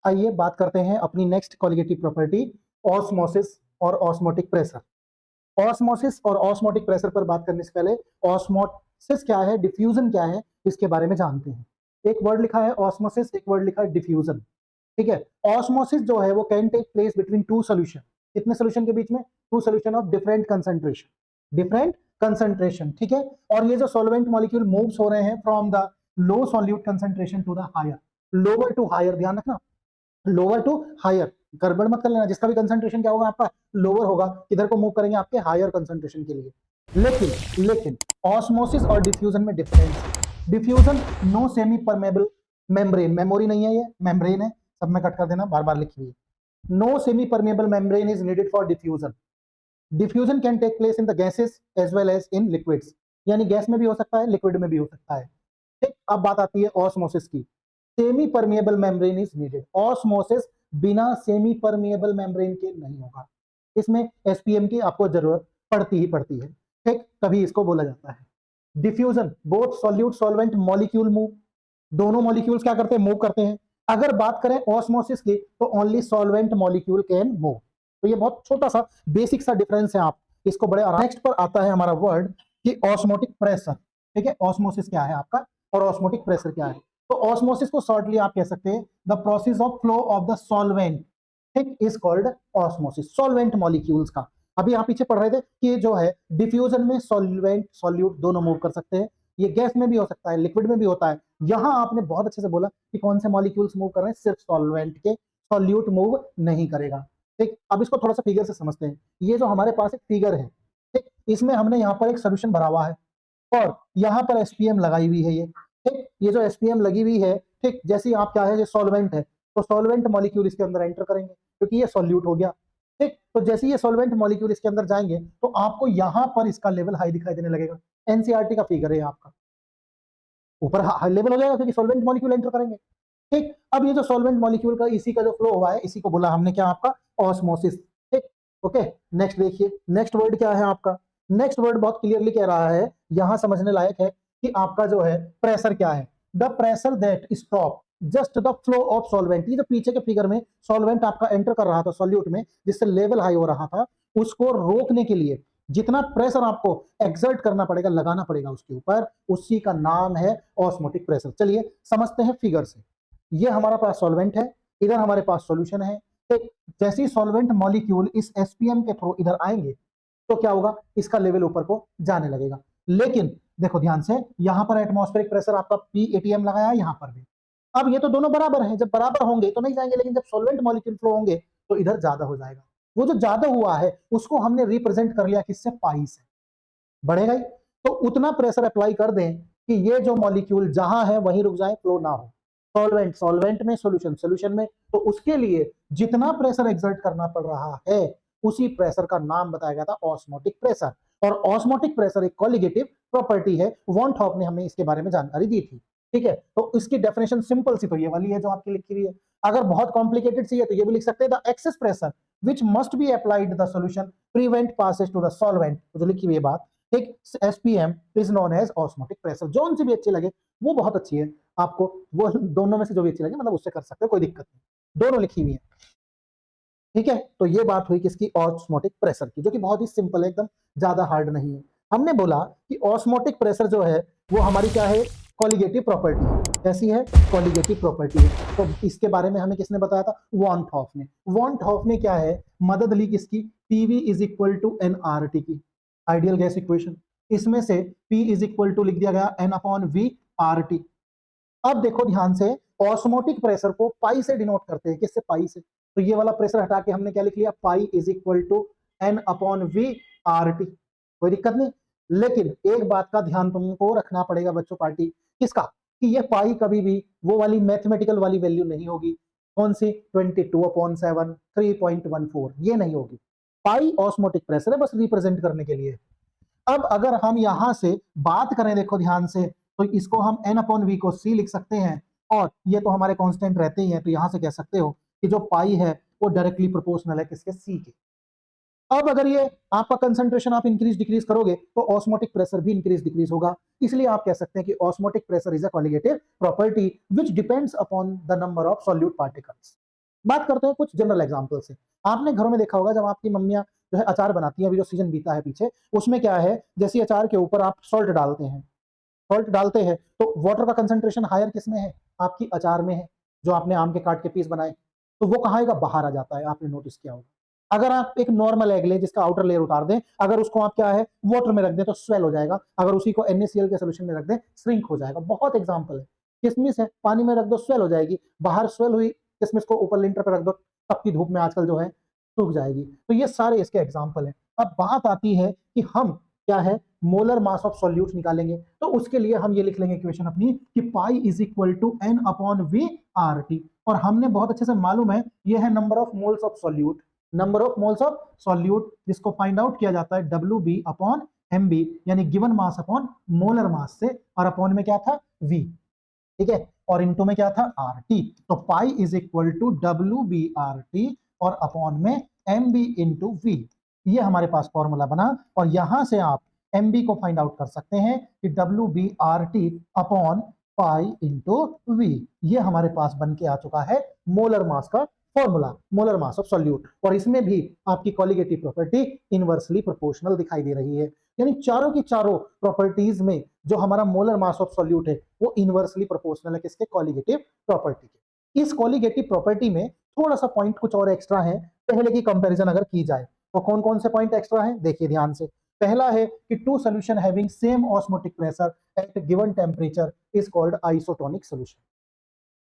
आइए बात करते हैं अपनी नेक्स्ट कॉलिगेटिव प्रॉपर्टी, ऑस्मोसिस और ऑस्मोटिक प्रेशर। ऑस्मोसिस और ऑस्मोटिक प्रेशर पर बात करने से पहले ऑस्मोसिस क्या है, डिफ्यूजन क्या है, इसके बारे में जानते हैं। एक वर्ड लिखा है ऑस्मोसिस, एक वर्ड लिखा है डिफ्यूजन। ठीक है, ऑस्मोसिस जो है वो can take place between two solution. कितने सोल्यूशन के बीच में? Two solution of different concentration, different concentration. ठीक है, और ये जो सॉल्वेंट मॉलिक्यूल मूव्स हो रहे हैं from the low solute concentration to the higher, lower to higher, ध्यान रखना, लोअर टू हायर, गड़बड़ मत कर लेना। जिसका भी कंसंट्रेशन क्या होगा आपका, लोअर होगा, किधर को मूव करेंगे, आपके हायर कंसंट्रेशन के लिए। लेकिन ऑस्मोसिस और डिफ्यूजन में डिफरेंस है। Diffusion no semi permeable membrane, memory नहीं है, ये मेम्ब्रेन है, सब में कट कर देना, बार बार लिखी हुई। No semi permeable membrane is needed for diffusion. Diffusion can take place in the gases as well as in liquids, यानी गैस में भी हो सकता है, लिक्विड में भी हो सकता है। ठीक, अब बात आती है ऑस्मोसिस की। Semi permeable membrane is needed. Osmosis बिना सेमी परमिएबल मेम्ब्रेन के नहीं होगा, इसमें एसपीएम की आपको जरूरत पड़ती ही पड़ती है। ठीक, तभी इसको बोला जाता है diffusion. Both solute solvent molecule move, दोनों मॉलिक्यूल्स क्या करते हैं, मूव करते हैं। अगर बात करें ऑस्मोसिस की तो only solvent molecule can move. तो ये बहुत छोटा सा बेसिक सा डिफरेंस है, आप इसको बड़े आराम। नेक्स्ट पर आता है हमारा वर्ड कि ऑस्मोटिक प्रेशर। ठीक है, ऑस्मोसिस क्या है आपका और ऑस्मोटिक प्रेशर क्या है। तो ऑस्मोसिस को शॉर्टली आप कह सकते हैं the process of flow of the solvent, ठीक, is called osmosis. Solvent molecules का अभी आप पीछे पढ़ रहे थे कि जो है डिफ्यूजन में सॉल्वेंट सॉल्यूट दोनों मूव कर सकते हैं, ये गैस में भी हो सकता है, लिक्विड में भी होता है। यहां आपने बहुत अच्छे से बोला कि कौन से मॉलिक्यूल्स मूव कर रहे हैं, सिर्फ सॉल्वेंट के, सॉल्यूट मूव नहीं करेगा। ठीक, अब इसको थोड़ा सा फिगर से समझते हैं। ये जो हमारे पास एक फिगर है, ठीक, इसमें हमने यहाँ पर एक सोल्यूशन भरा हुआ है और यहाँ पर एसपीएम लगाई हुई है। ये ठीक, ये जो एसपीएम लगी हुई है, ठीक, जैसे ही आप क्या है, ये सॉल्वेंट है, तो सॉल्वेंट मॉलिक्यूल इसके अंदर एंटर करेंगे क्योंकि ये सॉल्यूट हो गया। ठीक, तो जैसे ये सॉल्वेंट मॉलिक्यूल इसके अंदर जाएंगे तो आपको यहाँ पर इसका लेवल हाई दिखाई देने लगेगा। एनसीईआरटी का फिगर है आपका, ऊपर हाई लेवल हो जाएगा क्योंकि सॉल्वेंट मॉलिक्यूल एंटर करेंगे। ठीक, अब ये जो सॉल्वेंट मॉलिक्यूल का इसी का जो फ्लो हुआ है, इसी को बोला हमने क्या, आपका ऑस्मोसिस। ठीक, ओके, नेक्स्ट देखिए, नेक्स्ट वर्ड क्या है आपका। नेक्स्ट वर्ड बहुत क्लियरली कह रहा है, यहां समझने लायक है कि आपका जो है प्रेशर क्या है। The pressure that stop just the flow of solvent. ये जो पीछे के फिगर में सॉल्वेंट आपका एंटर कर रहा था सॉल्यूट में, जिससे लेवल हाई हो रहा था, उसको रोकने के लिए जितना प्रेशर आपको एक्सर्ट करना पड़ेगा, लगाना पड़ेगा उसके ऊपर, उसी का नाम है ऑस्मोटिक प्रेशर। चलिए समझते हैं फिगर से। ये हमारा पास सॉल्वेंट है, इधर हमारे पास सॉल्यूशन है। जैसे ही सॉल्वेंट मॉलिक्यूल इस एसपीएम के थ्रू इधर आएंगे तो क्या होगा, इसका लेवल ऊपर को जाने लगेगा। लेकिन देखो ध्यान से, यहां पर एटमॉस्फेरिक प्रेशर आपका P-ATM लगाया है, यहां पर भी। अब ये तो दोनों बराबर हैं, जब बराबर होंगे तो नहीं जाएंगे, लेकिन जब सॉल्वेंट मॉलिक्यूल फ्लो होंगे तो इधर ज्यादा हो जाएगा। वो जो ज्यादा हुआ है उसको हमने रिप्रेजेंट कर लिया किससे, पाई से, बढ़ेगा ही। तो उतना प्रेशर अप्लाई कर दें कि ये जो मॉलिक्यूल जहां है वहीं रुक जाए, फ्लो ना हो। सॉल्वेंट सॉल्वेंट में, सॉल्यूशन सॉल्यूशन में, तो उसके लिए जितना प्रेशर एक्सर्ट करना पड़ रहा है उसी प्रेशर का नाम बताया गया था ऑस्मोटिक प्रेशर। और ऑस्मोटिक प्रेशर एक कॉलिगेटिव प्रॉपर्टी है, वॉन हॉफ ने हमें इसके बारे में जानकारी दी थी। ठीक है, तो इसकी डेफिनेशन सिंपल सी तो ये वाली है जो आपकी लिखी हुई है। अगर बहुत कॉम्प्लिकेटेड सी है तो ये भी लिख सकते हैं, the excess pressure which must be applied the solution prevent passage to the solvent, जो लिखी हुई है बात। एक SPM is known as osmotic pressure. जोन से भी अच्छी लगे वो बहुत अच्छी है, आपको वो दोनों में से जो भी अच्छी लगे मतलब उससे कर सकते हो, कोई दिक्कत नहीं, दोनों लिखी हुई है। ठीक है, तो ये बात हुई किसकी, ऑस्मोटिक प्रेशर की, जो कि बहुत ही सिंपल है, एकदम ज्यादा हार्ड नहीं है। हमने बोला कि ऑस्मोटिक प्रेशर जो है वो हमारी क्या है, कॉलिगेटिव प्रॉपर्टी है। कैसी है, कॉलिगेटिव प्रॉपर्टी है। तो इसके बारे में हमें किसने बताया था, वॉन हॉफ ने। वॉन हॉफ ने क्या है, मदद ली किसकी, PV is equal to NRT की, आइडियल गैस इक्वेशन। इसमें से P इज इक्वल टू लिख दिया गया N/V/RT। अब देखो ध्यान से, ऑस्मोटिक प्रेशर को पाई से डिनोट करते हैं, किससे, पाई से। तो ये वाला प्रेशर हटा के हमने क्या लिख लिया, पाई इज इक्वल टू N/V/RT। कोई दिक्कत नहीं। लेकिन एक बात का ध्यान तुमको रखना पड़ेगा बच्चों, पार्टी किसका, कि ये पाई कभी भी वो वाली मैथमेटिकल वाली वैल्यू नहीं होगी। कौन सी, 22/7, 3.14, ये नहीं होगी। पाई ऑस्मोटिक प्रेशर है, बस रिप्रेजेंट करने के लिए। अब अगर हम यहां से बात करें, देखो ध्यान से, तो इसको हम N/V को C लिख सकते हैं, और ये तो हमारे कांस्टेंट रहते ही हैं, तो यहां से कह सकते हो कि जो पाई है वो डायरेक्टली प्रोपोर्शनल है किसके, C के। अब अगर ये आपका कंसंट्रेशन आप इंक्रीज डिक्रीज करोगे तो ऑस्मोटिक प्रेशर भी इंक्रीज डिक्रीज होगा। इसलिए आप कह सकते हैं कि osmotic pressure is a colligative property which depends upon the number of solute particles. बात करते हैं कुछ जनरल एग्जांपल से। आपने घरों में देखा होगा जब आपकी मम्मियां जो है अचार बनाती हैं, अभी जो सीजन बीता है पीछे, उसमें क्या है, जैसे अचार के ऊपर आप सॉल्ट डालते हैं, सॉल्ट डालते हैं तो वाटर का कंसंट्रेशन हायर किसमें है, आपकी अचार में है, जो आपने आम के काट के पीस बनाए, तो वो कहाँ आएगा, बाहर आ जाता है, आपने नोटिस किया होगा। अगर आप एक नॉर्मल एग लें जिसका आउटर लेयर उतार दें, अगर उसको आप क्या है वाटर में रख दें तो स्वेल हो जाएगा, अगर उसी को NaCl के सोल्यूशन में रख दें श्रिंक हो जाएगा। बहुत एग्जांपल है। किशमिश है, पानी में रख दो स्वेल हो जाएगी, बाहर स्वेल हुई किशमिश को ऊपर लिंटर पर रख दो, तपती धूप में आजकल जो है सूख जाएगी। तो ये सारे इसके एग्जाम्पल हैं। अब बात आती है कि हम क्या है मोलर मास ऑफ सॉल्यूट निकालेंगे, तो उसके लिए हम ये लिख लेंगे इक्वेशन अपनी कि pi is equal to n upon V R T, और हमने बहुत अच्छे से मालूम है ये है number of moles of solute, number of moles of solute जिसको फाइंड आउट किया जाता है W B upon M B, यानी given mass upon molar mass से, और अपॉन में क्या था वी, ठीक है, और इनटू में क्या था आर टी। तो pi is equal to W B R T और अपॉन में एम बी इंटू वी, ये हमारे पास फॉर्मूला बना, और यहां से आप एम बी को फाइंड आउट कर सकते हैं कि W B R T upon pi into V, ये हमारे पास बन के आ चुका है मोलर मास का formula, molar mass of solute. और इसमें भी आपकी कॉलिगेटिव प्रॉपर्टी इनवर्सली प्रोपोर्शनल दिखाई दे रही है, यानी चारों की चारों प्रॉपर्टीज में जो हमारा मोलर मास ऑफ सॉल्यूट है वो इनवर्सली प्रोपोर्शनल है किसके, कॉलिगेटिव प्रॉपर्टी के। इस कॉलिगेटिव प्रॉपर्टी में थोड़ा सा पॉइंट कुछ और एक्स्ट्रा है पहले की कंपैरिजन अगर की जाए, तो कौन कौन से पॉइंट एक्स्ट्रा है देखिए ध्यान से। पहला है कि two solution having same osmotic pressure at given temperature is called isotonic solution.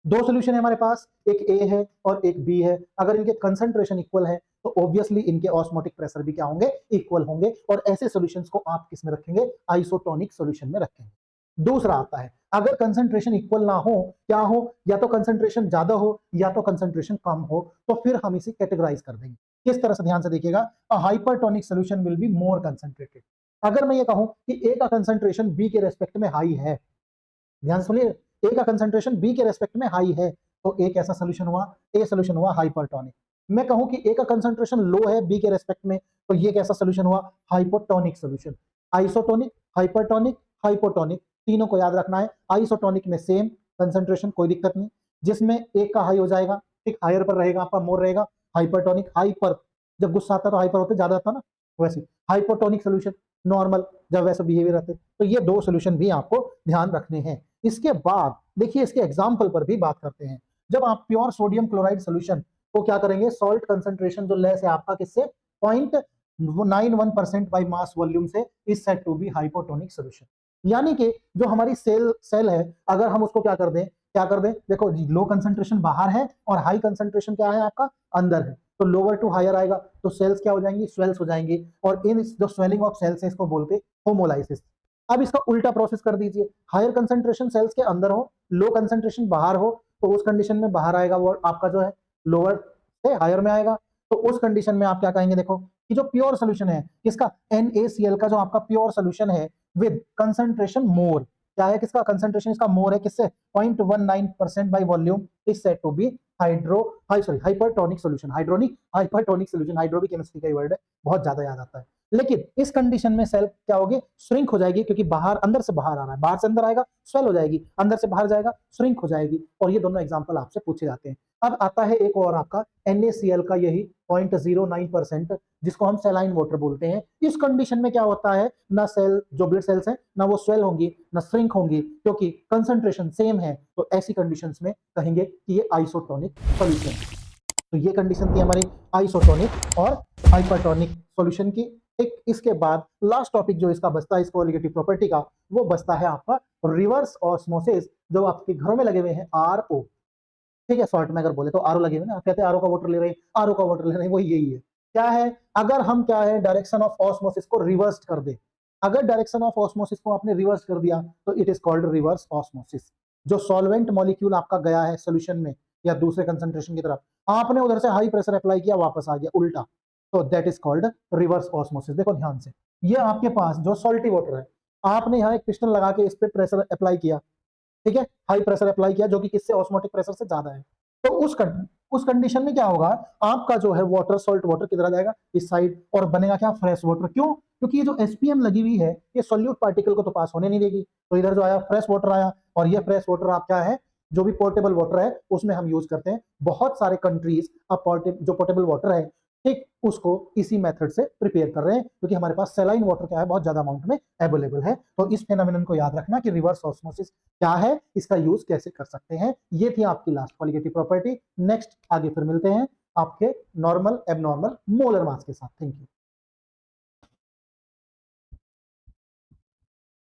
दो सॉल्यूशन है हमारे पास, एक ए है और एक बी है, अगर इनके कंसंट्रेशन इक्वल है तो ऑब्वियसली इनके ऑस्मोटिक प्रेशर भी क्या होंगे, इक्वल होंगे, और ऐसे सॉल्यूशंस को आप किस में रखेंगे, आइसोटोनिक सॉल्यूशन में रखेंगे। दूसरा आता है अगर कंसंट्रेशन इक्वल ना हो, क्या हो, या तो कंसंट्रेशन ज्यादा हो या तो कंसंट्रेशन कम हो, तो फिर हम इसे कैटेगराइज कर देंगे किस तरह से, ध्यान से देखिएगा, a hypertonic solution will be more concentrated. अगर मैं ये कहूं कि ए का कंसंट्रेशन बी के रेस्पेक्ट में हाई है, ध्यान सुनिए, ए का कंसंट्रेशन बी के रेस्पेक्ट में हाई है, तो ए कैसा सोल्यूशन हुआ, ए सोल्यूशन हुआ हाइपरटोनिक। मैं कहूं कि ए का कंसंट्रेशन लो है बी के रेस्पेक्ट में, तो ये कैसा सोल्यूशन हुआ, hypotonic solution. Isotonic, hypertonic, hypotonic, तीनों को याद रखना है। आइसोटोनिक में सेम कंसंट्रेशन, कोई दिक्कत नहीं, जिसमें एक का हाई हो जाएगा, ठीक, हायर पर रहेगा आपका, मोर रहेगा। हाइपरटोनिक, हाइपर जब गुस्सा आता है तो हाइपर होते ज्यादा आता ना, वैसे हाइपोटोनिक सोल्यूशन नॉर्मल जब वैसा बिहेवियर रहते। तो ये दो सोल्यूशन भी आपको ध्यान रखने हैं। इसके बाद देखिए इसके एग्जाम्पल पर भी बात करते हैं। जब आप प्योर सोडियम क्लोराइड सोल्यूशन को क्या करेंगे, सॉल्ट कंसंट्रेशन जो लेस है आपका किससे, 0.91% बाई मास वॉल्यूम से, is said to be hypotonic solution. यानी कि जो हमारी सेल है, अगर हम उसको क्या कर दें, क्या कर दें, देखो लो कंसंट्रेशन बाहर है और हाई कंसंट्रेशन क्या है आपका अंदर है, तो लोअर टू हायर आएगा, तो सेल्स क्या हो जाएंगी, स्वेल्स हो जाएंगी, और इन जो स्वेलिंग ऑफ सेल्स है इसको बोलते हैं होमोलाइसिस। अब इसका उल्टा प्रोसेस कर दीजिए, हायर कंसंट्रेशन सेल्स के अंदर हो, लो कंसंट्रेशन बाहर हो, तो उस कंडीशन में बाहर आएगा वो आपका जो है लोअर से हायर में आएगा। तो उस कंडीशन में आप क्या कहेंगे, देखो कि जो प्योर सोल्यूशन है किसका, NaCl का जो आपका प्योर सोल्यूशन है विद कंसंट्रेशन मोर, क्या है किसका कंसंट्रेशन, इसका मोर है किससे, 0.19% by volume, is said to be hypertonic solution. Hydronic hypertonic solution, hydro भी केमिस्ट्री का वर्ड है, बहुत ज्यादा याद आता है। लेकिन इस कंडीशन में सेल क्या होगी, श्रिंक हो जाएगी, क्योंकि बाहर अंदर से बाहर आ रहा है, बाहर से अंदर आएगा स्वेल हो जाएगी, अंदर से बाहर जाएगा श्रिंक हो जाएगी, और ये दोनों एग्जांपल आपसे पूछे जाते हैं। अब आता है एक और आपका NaCl का यही 0.09%, जिसको हम सेलाइन वाटर बोलते हैं। इस कंडीशन में क्या होता है, ना सेल जो ब्लड सेल्स हैं ना वो स्वेल होंगी ना श्रिंक होंगी, क्योंकि कंसंट्रेशन सेम है, तो ऐसी कंडीशंस में कहेंगे कि ये आइसोटोनिक सॉल्यूशन है। तो ये कंडीशन थी हमारी आइसोटोनिक और हाइपरटोनिक सॉल्यूशन की। एक इसके बाद लास्ट टॉपिक जो इसका बचता है इस कॉलिगेटिव प्रॉपर्टी का, वो बचता है आपका रिवर्स ऑस्मोसिस, जो आपके घरों में लगे हुए हैं RO, ठीक है, शॉर्ट में अगर बोले तो RO लगे हुए ना, आप कहते हैं RO का वाटर ले रहे हैं, RO का वाटर ले रहे हैं, वही यही है। क्या है, अगर हम क्या है डायरेक्शन ऑफ ऑस्मोसिस को रिवर्स कर दे, अगर डायरेक्शन ऑफ ऑस्मोसिस को आपने रिवर्स कर दिया तो it is called reverse osmosis. जो सॉल्वेंट मॉलिक्यूल आपका गया है सोल्यूशन में या दूसरे कंसंट्रेशन की तरफ, आपने उधर से हाई प्रेशर अप्लाई किया, वापस आ गया उल्टा, तो that is called reverse osmosis. देखो ध्यान से, ये आपके पास जो सॉल्टी वाटर है, आपने यहाँ एक पिस्टन लगा के इस पे प्रेशर अप्लाई किया, ठीक है, हाई प्रेशर अप्लाई किया जो कि किससे, ऑस्मोटिक प्रेशर से ज्यादा है, तो उस कंडीशन में क्या होगा, आपका जो है वाटर, सॉल्ट वाटर किधर जाएगा, इस साइड, और बनेगा क्या, फ्रेश वाटर। क्यों, क्योंकि ये जो SPM लगी हुई है ये सोल्यूट पार्टिकल को तो पास होने नहीं देगी, तो इधर जो आया फ्रेश वाटर आया, और ये फ्रेश वाटर आप क्या है जो भी पोर्टेबल वाटर है उसमें हम यूज करते हैं। बहुत सारे कंट्रीज अब जो पोर्टेबल वाटर है ठीक उसको इसी मेथड से प्रिपेयर कर रहे हैं, क्योंकि हमारे पास सैलाइन वाटर क्या है बहुत ज्यादा अमाउंट में अवेलेबल है। तो इस फेनोमेनन को याद रखना कि रिवर्स ऑस्मोसिस क्या है, इसका यूज कैसे कर सकते हैं। ये थी आपकी लास्ट कॉलिगेटिव प्रॉपर्टी। नेक्स्ट आगे फिर मिलते हैं आपके नॉर्मल एबनॉर्मल मोलर मास के साथ। Thank you.